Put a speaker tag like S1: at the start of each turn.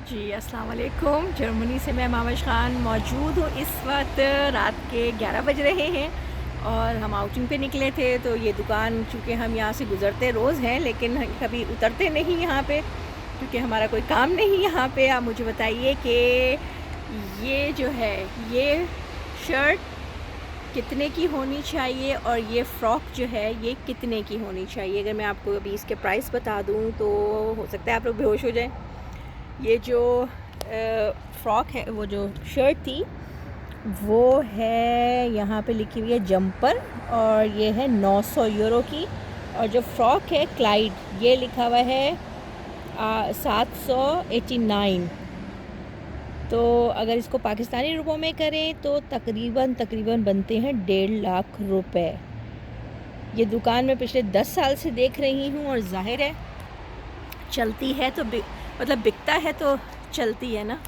S1: जी, अस्सलाम वालेकुम। जर्मनी से मैं मावश ख़ान मौजूद हूँ। इस वक्त रात के 11 बज रहे हैं और हम आउटिंग पे निकले थे। तो ये दुकान, चूँकि हम यहाँ से गुज़रते रोज़ हैं लेकिन कभी उतरते नहीं यहाँ पे, क्योंकि हमारा कोई काम नहीं यहाँ पे। आप मुझे बताइए कि ये जो है, ये शर्ट कितने की होनी चाहिए और ये फ़्रॉक जो है ये कितने की होनी चाहिए? अगर मैं आपको अभी इसके प्राइस बता दूँ तो हो सकता है आप लोग बेहोश हो जाएँ। ये जो फ़्रॉक है, वो जो शर्ट थी, वो है यहाँ पे लिखी हुई है जंपर, और ये है 900 यूरो की। और जो फ़्रॉक है क्लाइड, ये लिखा हुआ है 789। तो अगर इसको पाकिस्तानी रुपयों में करें तो तकरीबन बनते हैं 1.5 लाख रुपए। ये दुकान मैं पिछले 10 साल से देख रही हूँ और ज़ाहिर है चलती है तो मतलब बिकता है तो चलती है ना।